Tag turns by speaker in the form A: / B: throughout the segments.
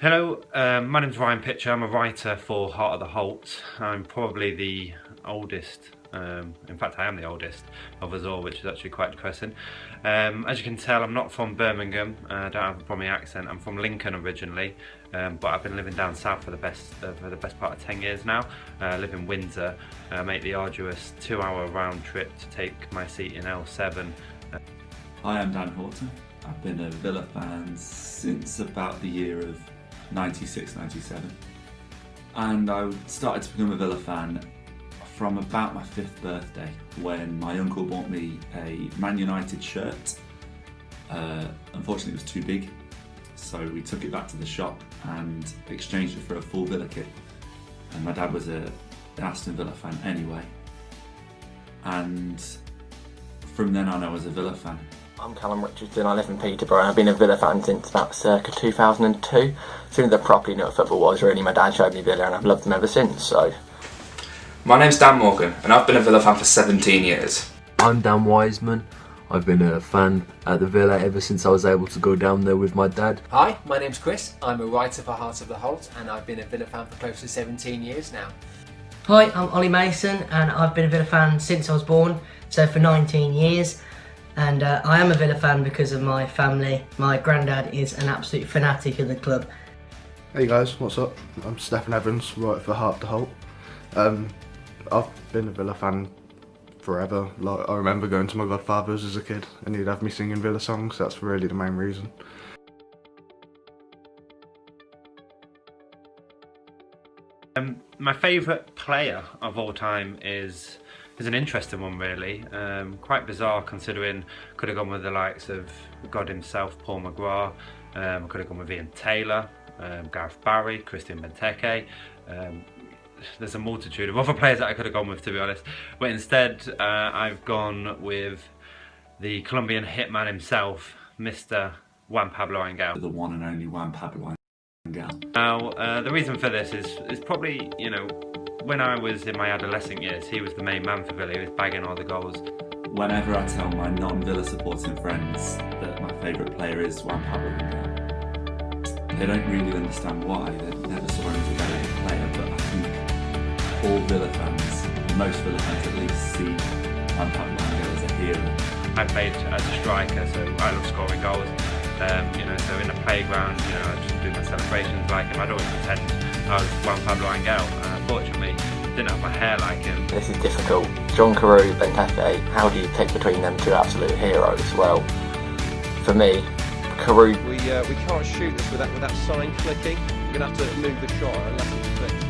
A: Hello, my name's Ryan Pitcher. I'm a writer for Heart of the Holte. I'm probably the oldest, in fact I am the oldest of us all, which is actually quite depressing. As you can tell, I'm not from Birmingham. I don't have a Brummy accent. I'm from Lincoln originally, but I've been living down south for the best part of 10 years now. I live in Windsor. I make the arduous 2-hour round trip to take my seat in L7.
B: Hi, I'm Dan Horton. I've been a Villa fan since about the year of 96, 97. And I started to become a Villa fan from about my 5th birthday when my uncle bought me a Man United shirt. Unfortunately it was too big, so we took it back to the shop and exchanged it for a full Villa kit. And my dad was an Aston Villa fan anyway. And from then on I was a Villa fan.
C: I'm Callum Richardson, I live in Peterborough and I've been a Villa fan since about circa 2002. As soon as I properly knew what football was really, my dad showed me Villa and I've loved them ever since, so.
D: My name's Dan Morgan and I've been a Villa fan for 17 years.
E: I'm Dan Wiseman. I've been a fan at the Villa ever since I was able to go down there with my dad.
F: Hi, my name's Chris. I'm a writer for Heart of The Holte and I've been a Villa fan for close to 17 years now.
G: Hi, I'm Ollie Mason and I've been a Villa fan since I was born, so for 19 years. And I am a Villa fan because of my family. My granddad is an absolute fanatic of the club.
H: Hey guys, what's up? I'm Stephen Evans, writer for Heart of The Holte. I've been a Villa fan forever. Like, I remember going to my godfather's as a kid and he'd have me singing Villa songs. That's really the main reason.
A: My favourite player of all time is an interesting one really, quite bizarre considering could have gone with the likes of God himself, Paul McGrath, could have gone with Ian Taylor, Gareth Barry, Christian Benteke. There's a multitude of other players that I could have gone with, to be honest, but instead I've gone with the Colombian hitman himself, Mr. Juan Pablo Angel.
B: The one and only Juan Pablo Angel.
A: Now the reason for this is probably, you know, when I was in my adolescent years, he was the main man for Villa. He was bagging all the goals.
B: Whenever I tell my non-Villa supporting friends that my favourite player is Juan Pablo Angel, they don't really understand why. They never saw him as a very good player, but I think all Villa fans, most Villa fans at least, see Juan Pablo Angel as a hero.
A: I played as a striker, so I love scoring goals. You know, so in the playground, you know, I just do my celebrations like him. I'd always pretend I was Juan Pablo Angel. Unfortunately, didn't have my hair like him.
C: This is difficult. John Carew, Benteke, how do you pick between them two absolute heroes? Well, for me, Carew.
I: We can't shoot this without sign clicking. We're going to have to move the shot unless it's fixed.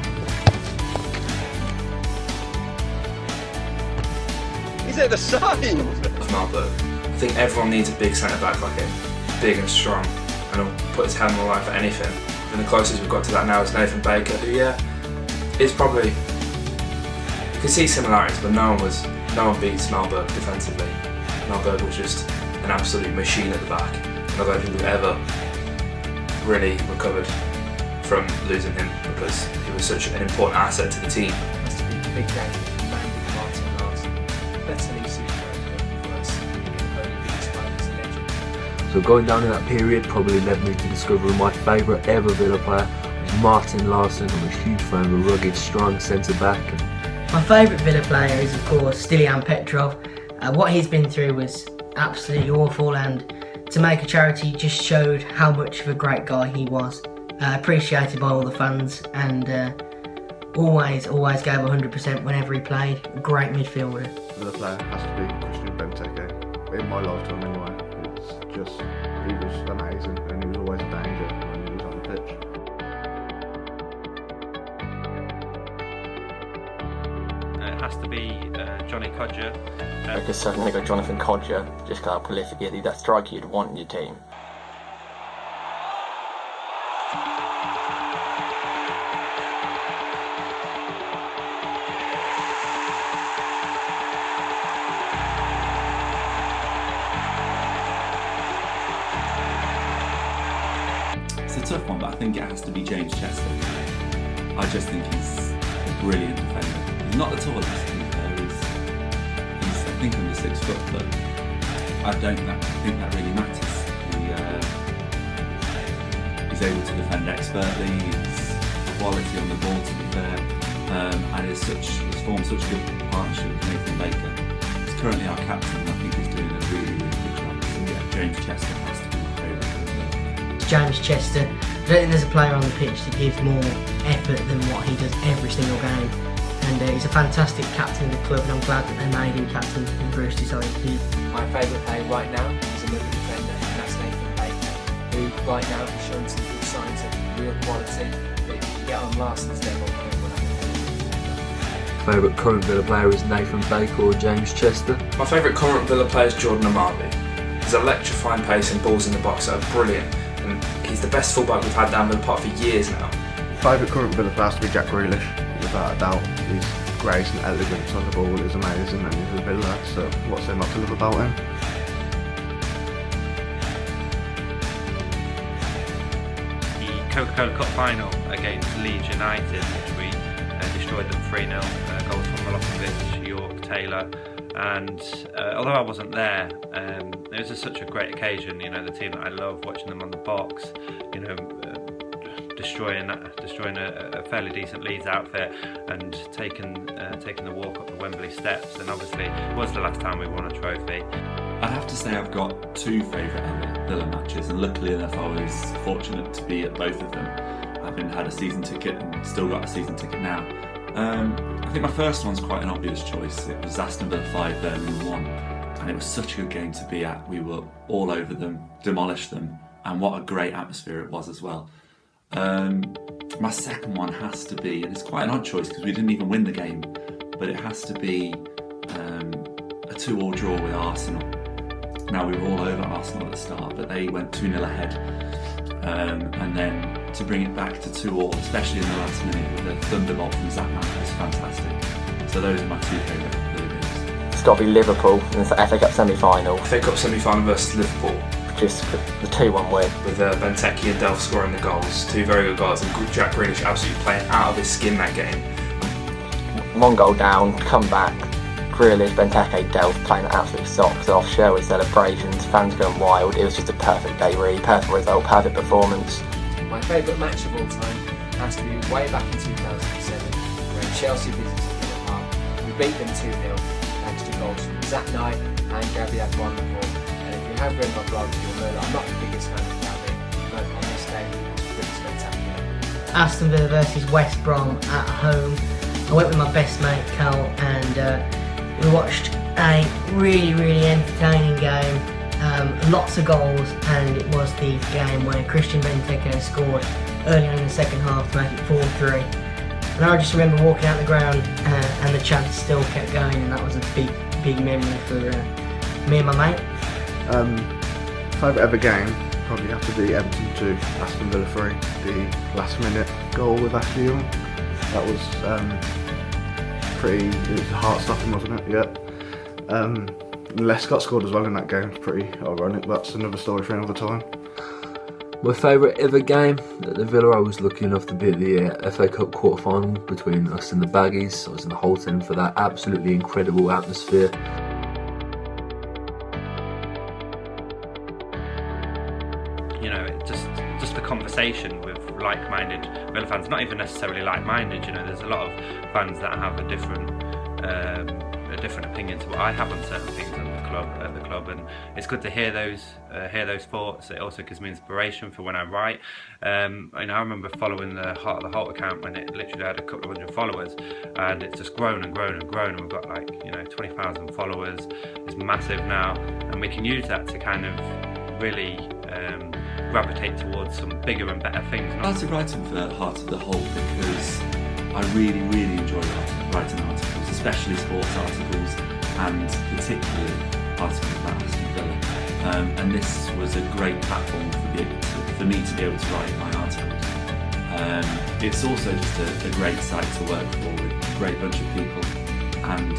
I: Is it the sign?
D: Marburg. I think everyone needs a big centre back like him. Big and strong, and he'll put his hand on the line for anything. And the closest we've got to that now is Nathan Baker, who is probably, you can see similarities, but no one beats Marburg defensively. Marburg was just an absolute machine at the back, and I don't think we've ever really recovered from losing him because he was such an important asset to the team.
F: It has to be a big game back with Martin Larsen. Better than Super for us. Only biggest player is a legend.
E: So going down in that period probably led me to discovering my favourite ever Villa player was Martin Larsen. I'm a huge fan of a rugged, strong centre-back.
G: My favourite Villa player is of course Stilian Petrov. What he's been through was absolutely awful, and to make a charity just showed how much of a great guy he was. Appreciated by all the fans, and always gave 100% whenever he played. A great midfielder.
H: The player has to be Christian Benteke. In my lifetime anyway. He was amazing and he was always a danger when he was on the pitch.
A: It has to be Johnny Codger.
C: I could certainly go Jonathan Codger, just how prolific he is. That striker you'd want in your team.
B: It's a tough one, but I think it has to be James Chester. I just think he's a brilliant defender. He's not the tallest, to be fair. He's I think under 6 foot, but I don't think that really matters. He's he's able to defend expertly, he's quality on the ball to be fair, and he's formed such a good partnership with Nathan Baker. He's currently our captain and I think he's doing a really, really good job. So yeah, James Chester has to be my favourite.
G: It's James Chester. I don't think there's a player on the pitch that gives more effort than what he does every single game. And he's a fantastic captain of the club, and I'm glad that they made him captain and Bruce decided to.
F: My favourite player right now is another defender, and that's Nathan Baker, who right now has shown some good signs of real quality. But if you can get on Larson's level,
E: Favourite current Villa player is Nathan Baker or James Chester.
D: My favourite current Villa player is Jordan Amavi. His electrifying pace and balls in the box are brilliant, and he's the best fullback we've had down Villa Park for years now.
H: Favourite current Villa player has to be Jack Grealish, without a doubt. His grace and elegance on the ball is amazing, and he's a Villa, so what's there not to love about him?
A: The Coca-Cola Cup final against Leeds United, which we destroyed them 3-0, goals from Milosevic, York, Taylor, and although I wasn't there, it was just such a great occasion. You know, the team that I love, watching them on the box, you know, destroying a fairly decent Leeds outfit and taking the walk up the Wembley steps, and obviously it was the last time we won a trophy.
B: I have to say I've got two favourite ever Villa matches, and luckily enough I was fortunate to be at both of them. Having had a season ticket and still got a season ticket now. I think my first one's quite an obvious choice. It was Aston Villa 5, Birmingham 1, and it was such a good game to be at. We were all over them, demolished them, and what a great atmosphere it was as well. My second one has to be, and it's quite an odd choice because we didn't even win the game, but it has to be a 2-2 draw with Arsenal. Now, we were all over Arsenal at the start, but they went 2-0 ahead, and then to bring it back to 2-2, especially in the last minute with a thunderbolt from Zach Mann, was fantastic. So those are my two favourite Villa games.
C: It's got to be Liverpool in the FA Cup semi-final.
D: FA Cup semi-final versus Liverpool.
C: Just the 2-1 win.
D: With Benteke and Delph scoring the goals, two very good goals, and Jack Grealish absolutely playing out of his skin that game.
C: 1 goal down, come back, Grealish, Benteke, Delph playing absolute socks off, Sherwood celebrations, fans going wild. It was just a perfect day really, perfect result, perfect performance.
F: my favourite match of all time has to be way back in 2007 when Chelsea visited Villa Park. We beat them 2-0 thanks to goals from Zach Knight and Gabby Agbonlahor. And if you have read my blog, you'll know that I'm not the biggest fan of Gabby, but on this day it was pretty spectacular.
G: Aston Villa versus West Brom at home. I went with my best mate Cal, and we watched a really entertaining game. Lots of goals, and it was the game where Christian Benteke scored early on in the second half to make it 4-3. And I just remember walking out the ground and the chants still kept going, and that was a big memory for me and my mate.
H: Favourite ever game probably have to be Everton 2, Aston Villa 3. The last minute goal with Ashley Young. That was it was heart stopping, wasn't it? Yeah. Lescott scored as well in that game. It's pretty ironic, but that's another story for another time.
E: My favourite ever game at the Villa, I was lucky enough to be at the FA Cup quarter final between us and the Baggies. I was in the Holte end for that absolutely incredible atmosphere.
A: You know, just the conversation with like-minded Villa fans, not even necessarily like-minded, you know, there's a lot of fans that have a different opinion to what I have on certain things at the club, and it's good to hear those thoughts. It also gives me inspiration for when I write. I remember following the Heart of the Holte account when it literally had a couple of hundred followers, and it's just grown and grown and grown, and we've got 20,000 followers. It's massive now, and we can use that to kind of really gravitate towards some bigger and better things.
B: I started writing for Heart of the Holte because I really enjoy writing articles, especially sports articles, and particularly articles about Aston Villa. And this was a great platform for me to be able to write my articles. It's also just a great site to work for with a great bunch of people, and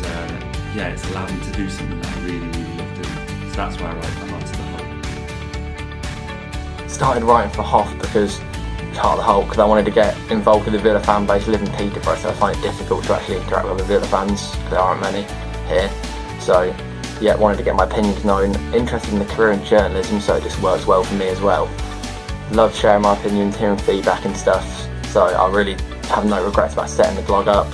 B: it's allowed me to do something that I really love doing. So that's why I write for Heart of the Holte.
C: Started writing for Hoff because Heart of the Holte, because I wanted to get involved with the Villa fan base. I live in Peterborough, so I find it difficult to actually interact with the Villa fans because there aren't many here. So wanted to get my opinions known. Interested in the career in journalism, so it just works well for me as well. Love sharing my opinions, hearing feedback and stuff. So I really have no regrets about setting the blog up.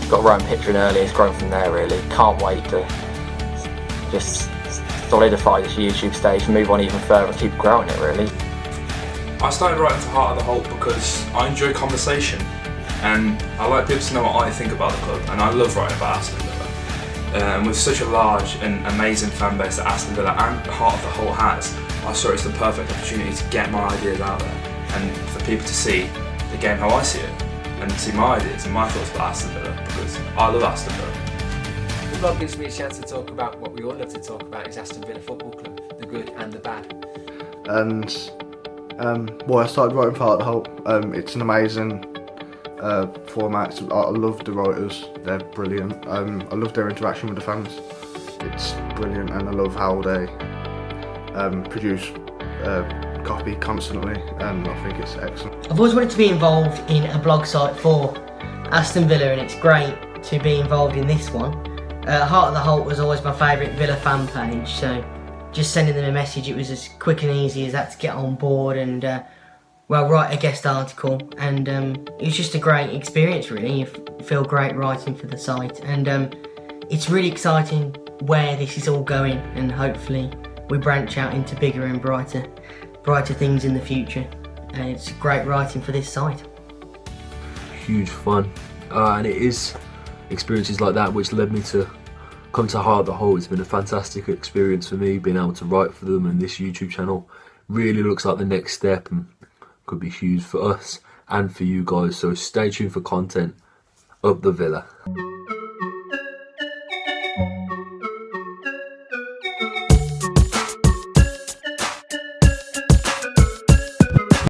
C: Got Ryan picturing early, it's grown from there really. Can't wait to just solidify this YouTube stage, move on even further and keep growing it really.
D: I started writing for Heart of the Holte because I enjoy conversation and I like people to know what I think about the club, and I love writing about Aston Villa. And with such a large and amazing fan base that Aston Villa and Heart of the Holte has, I saw it's the perfect opportunity to get my ideas out there and for people to see the game how I see it and see my ideas and my thoughts about Aston Villa, because I love Aston Villa.
F: The blog gives me a chance to talk about what we all love to talk about, is Aston Villa Football Club, the good and the bad.
H: And I started writing for Heart of the Holte. It's an amazing format. I love the writers, they're brilliant. I love their interaction with the fans. It's brilliant, and I love how they produce copy constantly, and I think it's excellent.
G: I've always wanted to be involved in a blog site for Aston Villa, and it's great to be involved in this one. Heart of the Holte was always my favourite Villa fan page, so just sending them a message, it was as quick and easy as that to get on board and write a guest article, and it was just a great experience really. You feel great writing for the site, and it's really exciting where this is all going, and hopefully we branch out into bigger and brighter things in the future. It's great writing for this site.
E: Huge fun, and it is experiences like that which led me to come to Heart of the Holte. It's been a fantastic experience for me, being able to write for them, and this YouTube channel really looks like the next step and could be huge for us and for you guys, so stay tuned for content up the Villa.